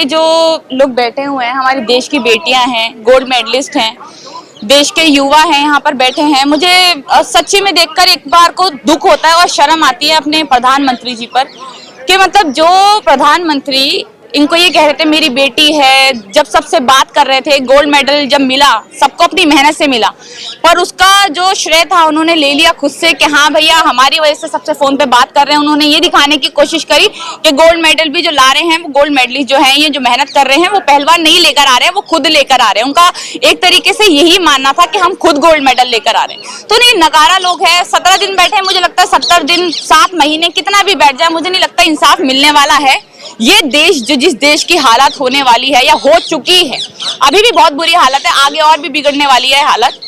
पे जो लोग बैठे हुए हैं, हमारे देश की बेटियां हैं, गोल्ड मेडलिस्ट हैं, देश के युवा हैं, यहाँ पर बैठे हैं। मुझे सच्ची में देखकर एक बार को दुख होता है और शर्म आती है अपने प्रधानमंत्री जी पर कि मतलब जो प्रधानमंत्री इनको ये कह रहे थे मेरी बेटी है, जब सबसे बात कर रहे थे, गोल्ड मेडल जब मिला सबको अपनी मेहनत से मिला, पर उसका जो श्रेय था उन्होंने ले लिया खुद से कि हाँ भैया हमारी वजह से सबसे फोन पे बात कर रहे हैं। उन्होंने ये दिखाने की कोशिश करी कि गोल्ड मेडल भी जो ला रहे हैं वो गोल्ड मेडलिस्ट जो हैं, ये जो मेहनत कर रहे हैं वो पहलवान नहीं लेकर आ रहे हैं, वो खुद लेकर आ रहे हैं। उनका एक तरीके से यही मानना था कि हम खुद गोल्ड मेडल लेकर आ रहे हैं। तो नहीं, नकारा लोग है, 17 दिन बैठे, मुझे लगता है 70 दिन 7 महीने कितना भी बैठ जाए, मुझे नहीं लगता इंसाफ मिलने वाला है। ये देश जो जिस देश की हालत होने वाली है या हो चुकी है, अभी भी बहुत बुरी हालत है, आगे और भी बिगड़ने वाली है हालत।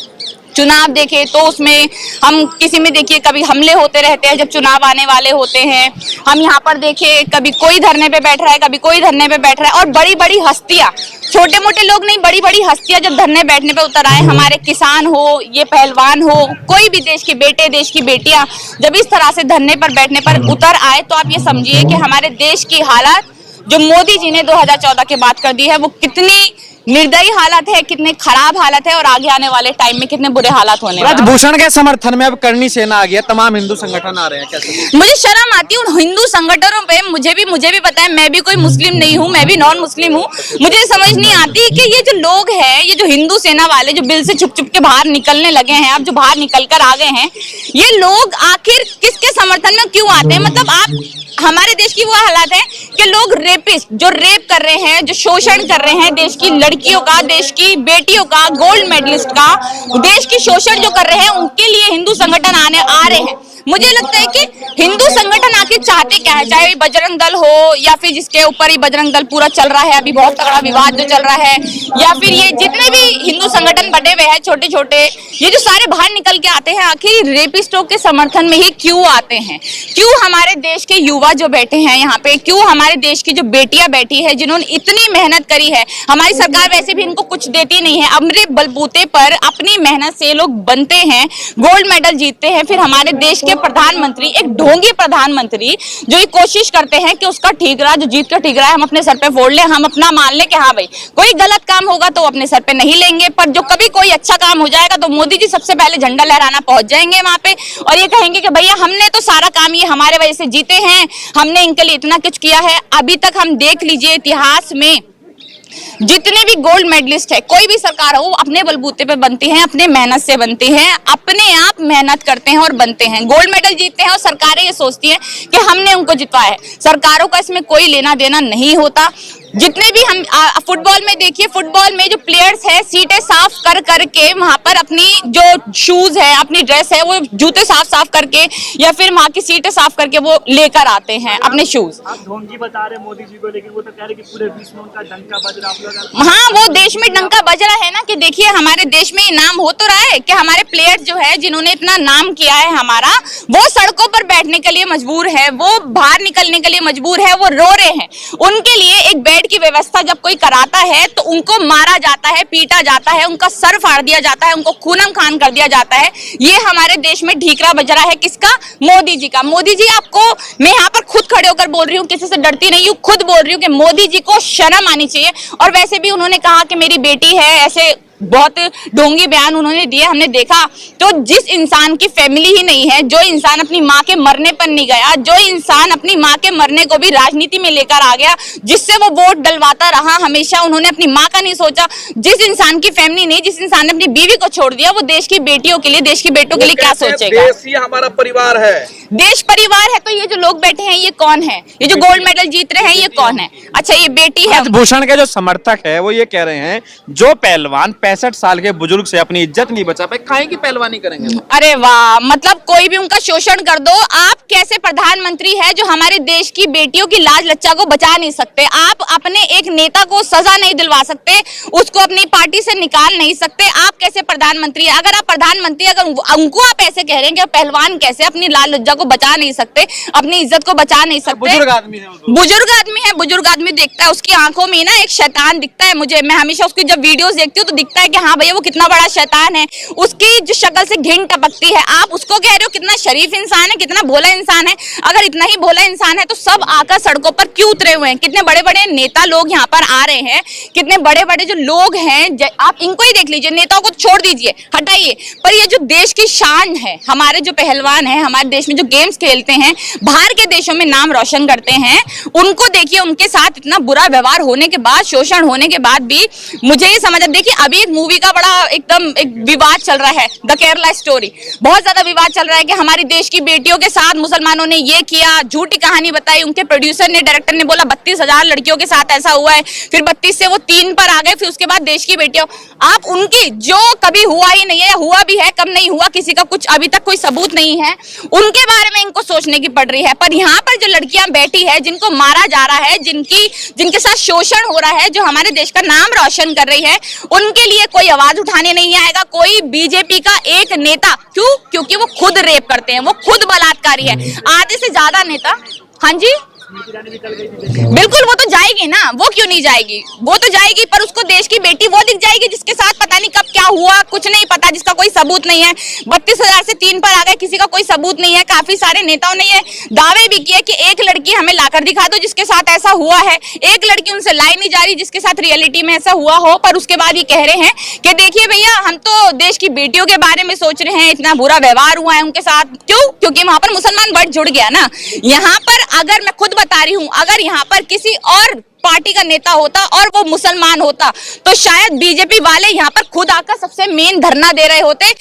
चुनाव देखे तो उसमें हम किसी में देखिए कभी हमले होते रहते हैं जब चुनाव आने वाले होते हैं। हम यहाँ पर देखे कभी कोई धरने पे बैठ रहा है, कभी कोई धरने पे बैठ रहा है, और बड़ी बड़ी हस्तियां, छोटे मोटे लोग नहीं, बड़ी बड़ी हस्तियां जब धरने बैठने पे उतर आए, हमारे किसान हो, ये पहलवान हो, कोई भी देश के बेटे, देश की बेटियां जब इस तरह से धरने पर बैठने पर उतर आए, तो आप ये समझिए कि हमारे देश की हालत जो मोदी जी ने 2014 के बाद कर दी है वो कितनी निर्दयी हालत है, कितने खराब हालत है, और आगे आने वाले टाइम में कितने बुरे हालात होने वाले। ब्रजभूषण के समर्थन में अब करणी सेना आ गया, तमाम हिंदू संगठन आ रहे हैं, कैसे? मुझे शर्म आती है उन हिंदू संगठनों पे। मुझे भी पता है, मैं भी कोई मुस्लिम नहीं हूँ, मैं भी नॉन मुस्लिम हूँ। मुझे समझ नहीं आती कि ये जो लोग हैं, ये जो हिंदू सेना वाले जो बिल से छुप छुप के बाहर निकलने लगे हैं, अब जो बाहर निकल कर आ गए हैं, ये लोग आखिर किसके समर्थन में क्यों आते हैं? मतलब आप, हमारे देश की वो हालत है कि लोग रेपिस्ट जो रेप कर रहे हैं, जो शोषण कर रहे हैं देश की लड़कियों का, देश की बेटियों का, गोल्ड मेडलिस्ट का, देश की शोषण जो कर रहे हैं, उनके लिए हिंदू संगठन आ रहे हैं। मुझे लगता है कि हिंदू संगठन आखिर चाहते क्या है, चाहे बजरंग दल हो या फिर जिसके ऊपर ही बजरंग दल पूरा चल रहा है, अभी बहुत तगड़ा विवाद जो चल रहा है, या फिर ये जितने भी हिंदू संगठन बने हुए हैं छोटे छोटे, ये जो सारे बाहर निकल के आते हैं, आखिर रेपिस्टों के समर्थन में ही क्यों आते हैं? क्यों हमारे देश के युवा जो बैठे हैं यहाँ पे, क्यों हमारे देश की जो बेटियां बैठी है जिन्होंने इतनी मेहनत करी है, हमारी सरकार वैसे भी इनको कुछ देती नहीं है, अमृत बलबूते पर अपनी मेहनत से लोग बनते हैं, गोल्ड मेडल जीतते हैं, फिर हमारे देश के प्रधानमंत्री, एक ढोंगी प्रधानमंत्री जो ये कोशिश करते हैं कि उसका ठीक रहा, जो जीत कर ठीक रहा है हम अपने सर पे फोड़ ले, हम अपना मान ले कि हाँ भाई कोई गलत काम होगा तो अपने सर पे नहीं लेंगे, पर जो कभी कोई अच्छा काम हो जाएगा तो मोदी जी सबसे पहले झंडा लहराना पहुंच जाएंगे वहां पे, और ये कहेंगे कि भैया हमने तो सारा काम ये हमारे वजह से जीते हैं, हमने इनके लिए इतना कुछ किया है। अभी तक हम देख लीजिए इतिहास में जितने भी गोल्ड मेडलिस्ट है, कोई भी सरकार हो, अपने बलबूते पे बनती है, अपने मेहनत से बनती है, अपने आप मेहनत करते हैं और बनते हैं, गोल्ड मेडल जीतते हैं, और सरकारें ये सोचती हैं कि हमने उनको जितवाया है। सरकारों का इसमें कोई लेना देना नहीं होता। जितने भी हम फुटबॉल में देखिए, फुटबॉल में जो प्लेयर्स है सीटें साफ कर करके वहां पर अपनी जो शूज है, अपनी ड्रेस है, वो जूते साफ करके या फिर वहां की सीटें साफ करके वो लेकर आते हैं अपने शूज। आप ढोंगी बता रहे मोदी जी को, लेकिन वो तो कह रहे कि पूरे विश्व में उनका डंका बज रहा है। हाँ, वो देश में डंका बज रहा है ना, कि देखिए हमारे देश में नाम हो तो रहा है कि हमारे प्लेयर्स जो है जिन्होंने इतना नाम किया है हमारा, वो सड़कों पर बैठने के लिए मजबूर है, वो बाहर निकलने के लिए मजबूर है, वो रो रहे हैं। उनके लिए एक बेड की व्यवस्था जब कोई कराता है तो उनको मारा जाता है, पीटा जाता है, उनका सर फाड़ दिया जाता है, उनको खूनम खान कर दिया जाता है। ये हमारे देश में ठीकरा बज रहा है किसका? मोदी जी का। मोदी जी, आपको मैं यहाँ पर खुद खड़े होकर बोल रही हूँ, किसी से डरती नहीं हूँ, खुद बोल रही हूँ कि मोदी जी को शर्म आनी चाहिए। और वैसे भी उन्होंने कहा कि मेरी बेटी है, ऐसे बहुत ढोंगी बयान उन्होंने दिए, हमने देखा। तो जिस इंसान की फैमिली ही नहीं है, जो इंसान अपनी माँ के मरने पर नहीं गया, जो इंसान अपनी माँ के मरने को भी राजनीति में लेकर आ गया, जिससे वो वोट डलवाता रहा हमेशा, उन्होंने अपनी माँ का नहीं सोचा। जिस इंसान की फैमिली नहीं, जिस इंसान ने अपनी बीवी को छोड़ दिया, वो देश की बेटियों के लिए, देश की बेटों के लिए क्या सोचेगा? देश ही हमारा परिवार है, देश परिवार है। तो ये जो लोग बैठे हैं ये कौन है? ये जो गोल्ड मेडल जीत रहे हैं ये कौन है? अच्छा, ये बेटी है। ब्रजभूषण के जो समर्थक है वो ये कह रहे हैं जो पहलवान 65 साल के बुजुर्ग से अपनी इज्जत नहीं बचा पाए, काहे की पहलवानी करेंगे? अरे वाह, मतलब कोई भी उनका शोषण कर दो। आप कैसे प्रधानमंत्री है जो हमारे देश की बेटियों की लाज लज्जा को बचा नहीं सकते? आप अपने एक नेता को सजा नहीं दिलवा सकते, उसको अपनी पार्टी से निकाल नहीं सकते। आप कैसे प्रधानमंत्री है? अगर आप प्रधानमंत्री, अगर उनको आप ऐसे कह रहे हैं कि पहलवान कैसे अपनी लाज लज्जा को बचा नहीं सकते, अपनी इज्जत को बचा नहीं सकते। बुजुर्ग आदमी है वो तो। बुजुर्ग आदमी है, बुजुर्ग आदमी देखता है, उसकी आंखों में ना एक शैतान दिखता है मुझे। मैं हमेशा उसकी जब वीडियोस देखती हूँ तो दिखता है कि हाँ भैया वो कितना बड़ा शैतान है। उसकी जो शक्ल से घिन टपकती है। आप उसको कह रहे हो कितना शरीफ इंसान है, कितना भोला इंसान है। अगर इतना ही भोला इंसान है तो सब आकर सड़कों पर क्यों उतरे हुए हैं? कितने बड़े बड़े नेता लोग यहाँ पर आ रहे हैं, कितने बड़े बड़े जो लोग हैं, आप इनको ही देख लीजिए, नेताओं को छोड़ दीजिए, हटाइए, पर ये जो देश की शान है, हमारे जो पहलवान हैं, हमारे देश में जो गेम्स खेलते हैं, बाहर के देशों में नाम रोशन करते हैं, उनको देखिए, उनके साथ इतना बुरा व्यवहार होने के बाद, शोषण होने के बाद भी मुझे ये समझ, देखिए अभी एक मूवी का बड़ा एकदम एक विवाद चल रहा है, द केरला स्टोरी, बहुत ज्यादा विवाद चल रहा है कि हमारी देश की बेटियों के साथ मुसलमानों ने ये किया, झूठी कहानी बताई। उनके प्रोड्यूसर ने, डायरेक्टर ने बोला 32,000 लड़कियों के साथ ऐसा हुआ है, फिर 32 से वो 3 पर आ गए, फिर उसके बाद देश की बेटियों, आप उनकी जो कभी हुआ ही नहीं है, या हुआ भी है कब नहीं हुआ, किसी का कुछ अभी तक कोई सबूत नहीं है, उनके बारे में इनको सोचने की पड़ रही है। पर यहाँ पर जो लड़कियां बैठी है, जिनको मारा जा रहा है, जिनके साथ शोषण हो रहा है, जो हमारे देश का नाम रोशन कर रही है, उनके लिए कोई आवाज उठाने नहीं आएगा, कोई बीजेपी का एक नेता। क्यों? क्योंकि वो खुद रेप करते हैं, वो खुद बलात्कारी है, आधे से ज्यादा नेता। हाँ जी, बिल्कुल, वो तो जाएगी ना, वो क्यों नहीं जाएगी, वो तो जाएगी, पर उसको देश की बेटी वो दिख जाएगी जिसके साथ पता नहीं कब क्या हुआ, कुछ नहीं पता, जिसका कोई सबूत नहीं है। 32,000 से 3 पर आ गए, किसी का कोई सबूत नहीं है। काफी सारे नेताओं ने ये दावे भी किए कि एक लड़की हमें लाकर दिखा दो जिसके साथ ऐसा हुआ है, एक लड़की उनसे लाई नहीं जा रही जिसके साथ रियलिटी में ऐसा हुआ हो, पर उसके बाद ये कह रहे हैं कि देखिए भैया, हम तो देश की बेटियों के बारे में सोच रहे हैं, इतना बुरा व्यवहार हुआ है उनके साथ। क्यों? क्योंकि वहां पर मुसलमान बढ़ जुड़ गया ना। यहाँ पर अगर मैं खुद बता रही हूँ, अगर यहाँ पर किसी और पार्टी का नेता होता और वो मुसलमान होता तो शायद बीजेपी वाले यहाँ पर खुद आकर सबसे मेन धरना दे रहे होते,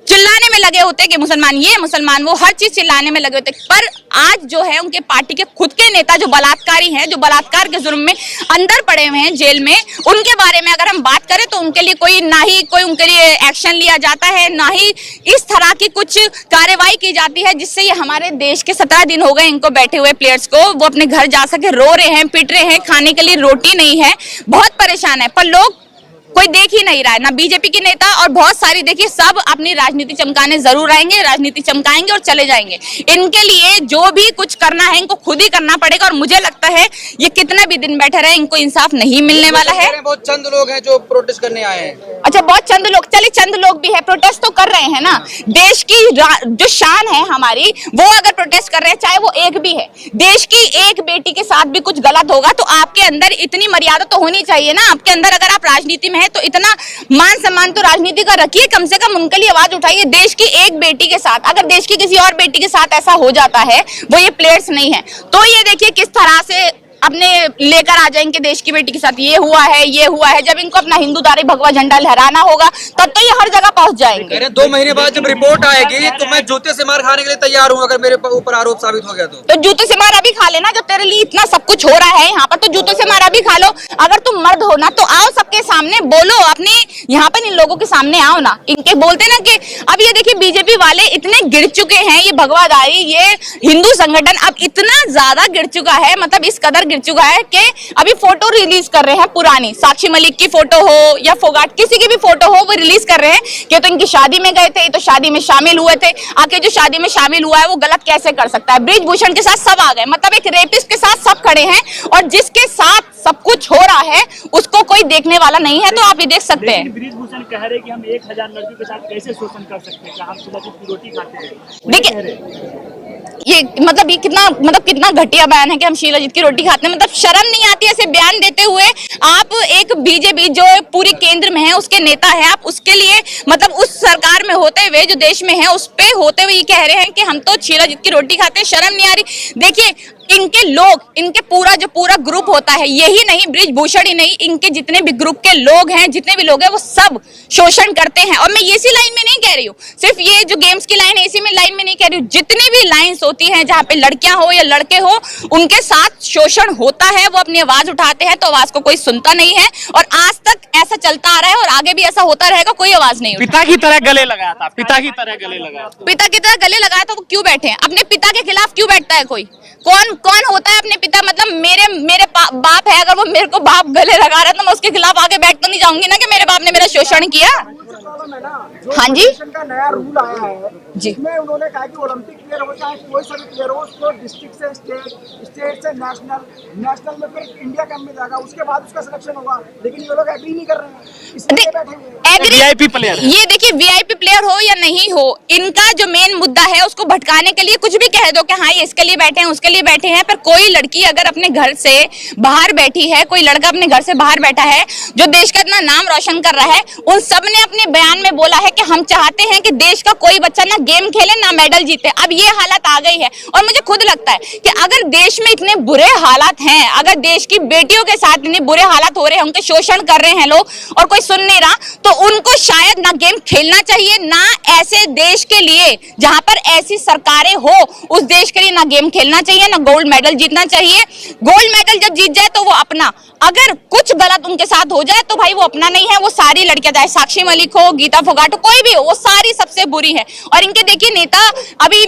चिल्लाने में लगे होते कि मुसलमान ये, मुसलमान वो, हर चीज चिल्लाने में लगे होते। पर आज जो है उनके पार्टी के खुद के नेता जो बलात्कारी हैं, जो बलात्कार के जुर्म में अंदर पड़े हुए हैं जेल में, उनके बारे में अगर हम बात करें तो उनके लिए कोई ना ही कोई उनके लिए एक्शन लिया जाता है, ना ही इस तरह की कुछ कार्रवाई की जाती है जिससे ये हमारे देश के 17 दिन हो गए इनको बैठे हुए प्लेयर्स को, वो अपने घर जा सके, रो रहे हैं, पिट रहे हैं, खाने के लिए रोटी नहीं है, बहुत परेशान है, पर लोग कोई देख ही नहीं रहा है, ना बीजेपी के नेता, और बहुत सारी देखिए सब अपनी राजनीति चमकाने जरूर आएंगे, राजनीति चमकाएंगे और चले जाएंगे। इनके लिए जो भी कुछ करना है इनको खुद ही करना पड़ेगा, और मुझे लगता है ये कितने भी दिन बैठे रहे इनको इंसाफ नहीं मिलने वाला है। बहुत चंद लोग हैं जो प्रोटेस्ट करने आए हैं। अच्छा, बहुत चंद लोग, चलिए चंद लोग भी है, प्रोटेस्ट तो कर रहे हैं ना। देश की जो शान है हमारी, वो अगर प्रोटेस्ट कर रहे हैं, चाहे वो एक भी है, देश की एक बेटी के साथ भी कुछ गलत होगा तो आपके अंदर इतनी मर्यादा तो होनी चाहिए ना। आपके अंदर, अगर आप राजनीति में है तो इतना मान सम्मान तो राजनीति का रखिए, कम से कम उनके लिए आवाज उठाइए। देश की एक बेटी के साथ, अगर देश की किसी और बेटी के साथ ऐसा हो जाता है, वो ये प्लेयर्स नहीं है, तो ये देखिए किस तरह से अपने लेकर आ जाएंगे देश की बेटी के साथ ये हुआ है, ये हुआ है। जब इनको अपना हिंदूधारी भगवा झंडा लहराना होगा तब तो ये हर जगह पहुंच जाएंगे। 2 महीने बाद जब रिपोर्ट आएगी तो मैं जूते से मार खाने के लिए तैयार हूँ, अगर मेरे ऊपर आरोप साबित हो गया तो जूते से मार अभी खा लेना, जो तेरे लिए इतना सब कुछ हो रहा है यहाँ पर, तो जूतों से मार अभी खा लो। अगर तुम मर्द हो ना तो आओ, सबके सामने बोलो, अपनी यहाँ पर इन लोगों के सामने आओ ना। इनके बोलते ना कि अब ये देखिए बीजेपी वाले इतने गिर चुके हैं, ये भगवाधारी, ये हिंदू संगठन अब इतना ज्यादा गिर चुका है, मतलब इस कदर गिर चुका है कि अभी फोटो रिलीज कर रहे हैं पुरानी, साक्षी मलिक की फोटो हो या फोगाट किसी की भी फोटो हो, वो रिलीज कर रहे हैं कि तो इनकी शादी में गए थे, तो शादी में शामिल हुए थे, आके जो शादी में शामिल हुआ है वो गलत कैसे कर सकता है। ब्रिजभूषण के साथ सब आ गए, मतलब एक रेपिस्ट के साथ सब खड़े हैं, और जिसके साथ सब कुछ हो रहा है उसको कोई देखने वाला नहीं है। तो आप ये देख सकते हैं, ब्रिजभूषण कह रहे कि हम 1000 लड़कियों के साथ कैसे शोषण कर सकते हैं, हम सुबह की रोटी खाते हैं। देखिए ये मतलब कितना घटिया बयान है कि हम शीलाजीत की रोटी खाते हैं, मतलब शर्म नहीं आती ऐसे बयान देते हुए। आप एक बीजेपी जो पूरी केंद्र में है उसके नेता है, आप उसके लिए मतलब उस सरकार में होते हुए, जो देश में है उस पे होते हुए ये कह रहे हैं कि हम तो शीलाजीत की रोटी खाते हैं, शर्म नहीं आ रही। देखिए इनके लोग, इनके पूरा ग्रुप होता है, यही नहीं ब्रिजभूषण ही नहीं, इनके जितने भी ग्रुप के लोग हैं, जितने भी लोग हैं, वो सब शोषण करते हैं। और मैं इसी लाइन में नहीं कह रही हूँ, सिर्फ ये जो गेम्स की लाइन है इसी में लाइन में नहीं कह रही हूँ, जितनी भी लाइन्स होती हैं जहाँ पे लड़कियां हो या लड़के हो, उनके साथ शोषण होता है, वो अपनी आवाज उठाते हैं तो आवाज को कोई सुनता नहीं है, और आज तक ऐसा चलता आ रहा है और आगे भी ऐसा होता रहेगा, कोई आवाज नहीं। पिता की तरह गले लगाया था, पिता की तरह गले लगाया था, पिता की तरह गले लगाया था, वो क्यों बैठे हैं? अपने पिता के खिलाफ क्यों बैठता है कोई? कौन होता है अपने पिता? मतलब मेरे बाप है, अगर वो मेरे को बाप गले लगा रहा है तो मैं उसके खिलाफ आगे बैठ तो नहीं जाऊंगी ना कि मेरे बाप ने मेरा शोषण किया। प्रॉब्लम है ना, जो हाँ जी। फेडरेशन का नया रूल आया है जी। जिसमें उन्होंने कहा कि ओलंपिक प्लेयर हो चाहे कोई सा भी प्लेयर हो, उसको डिस्ट्रिक्ट से स्टेट, स्टेट से नेशनल, नेशनल में फिर इंडिया कैंप में जाएगा, उसके बाद उसका सिलेक्शन होगा। लेकिन ये लोग एग्री नहीं कर रहे हैं, इसलिए बैठे हुए हैं। एग्री वीआईपी प्लेयर है। ये देखिए वीआईपी प्लेयर हो या नहीं हो, इनका जो मेन मुद्दा है उसको भटकाने के लिए कुछ भी कह दो कि हाँ ये इसके लिए बैठे हैं उसके लिए बैठे हैं। पर कोई लड़की अगर अपने घर से बाहर बैठी है, कोई लड़का अपने घर से बाहर बैठा है जो देश का इतना नाम रोशन कर रहा है, उन सब ने अपने बयान में बोला है कि हम चाहते हैं कि देश का कोई बच्चा ना गेम खेले ना मेडल जीते। अब ये हालत आ गई है और मुझे खुद लगता है कि अगर देश में इतने बुरे हालात हैं, अगर देश की बेटियों के साथ इतने बुरे हालात हो रहे हैं, उनके शोषण कर रहे हैं लोग और कोई सुन नहीं रहा, तो उनको शायद ना गेम खेलना चाहिए, ना ऐसे देश के लिए जहां पर ऐसी सरकारें हो उस देश के लिए ना गेम खेलना चाहिए, ना गोल्ड मेडल जीतना चाहिए। गोल्ड मेडल जब जीत जाए तो वो अपना, अगर कुछ गलत उनके साथ हो जाए तो भाई वो अपना नहीं है, वो सारी लड़कियां, चाहे साक्षी मलिक हो, गीता फोगाट हो, कोई भी हो, वो सारी सबसे बुरी है। और इनके देखिए नेता, अभी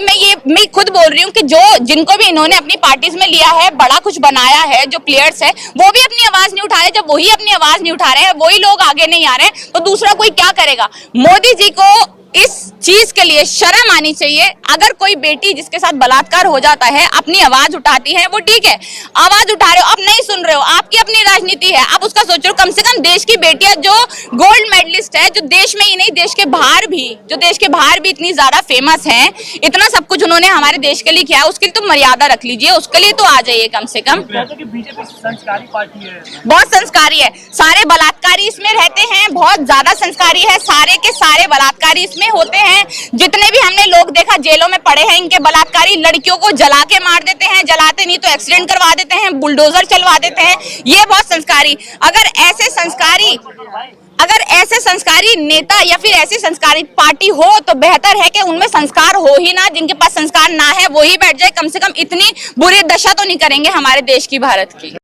मैं खुद बोल रही हूँ कि जो जिनको भी इन्होंने अपनी पार्टीज में लिया है, बड़ा कुछ बनाया है, जो प्लेयर्स है वो भी अपनी आवाज नहीं उठा रहे। जब वही अपनी आवाज नहीं उठा रहे हैं, वही लोग आगे नहीं आ रहे हैं, तो दूसरा कोई क्या करेगा। मोदी जी को इस चीज के लिए शर्म आनी चाहिए। अगर कोई बेटी जिसके साथ बलात्कार हो जाता है अपनी आवाज उठाती है, वो ठीक है, आवाज उठा रहे हो, अब नहीं सुन रहे हो, आपकी अपनी राजनीति है, आप उसका सोचो। कम से कम देश की बेटियां जो गोल्ड मेडलिस्ट है, जो देश में ही नहीं देश के बाहर भी इतनी ज्यादा फेमस हैं, इतना सब कुछ उन्होंने हमारे देश के लिए किया है, उसके लिए तो मर्यादा रख लीजिए, उसके लिए तो आ जाइए कम से कम। कहते हैं कि बीजेपी संस्कारी पार्टी है। बहुत संस्कारी है, सारे बलात्कारी इसमें रहते हैं, बहुत ज्यादा संस्कारी है, सारे के सारे बलात्कारी इसमें होते हैं। जितने भी हमने लोग देखा जेलों में पड़े हैं इनके बलात्कारी, लड़कियों को जला के मार देते हैं, जलाते नहीं तो एक्सीडेंट करवा देते हैं, बुलडोजर चलवा देते हैं, ये बहुत संस्कारी। अगर ऐसे संस्कारी नेता या फिर ऐसी संस्कारी पार्टी हो तो बेहतर है कि उनमें संस्कार हो ही ना, जिनके पास संस्कार ना है वो ही बैठ जाए, कम से कम इतनी बुरी दशा तो नहीं करेंगे हमारे देश की, भारत की।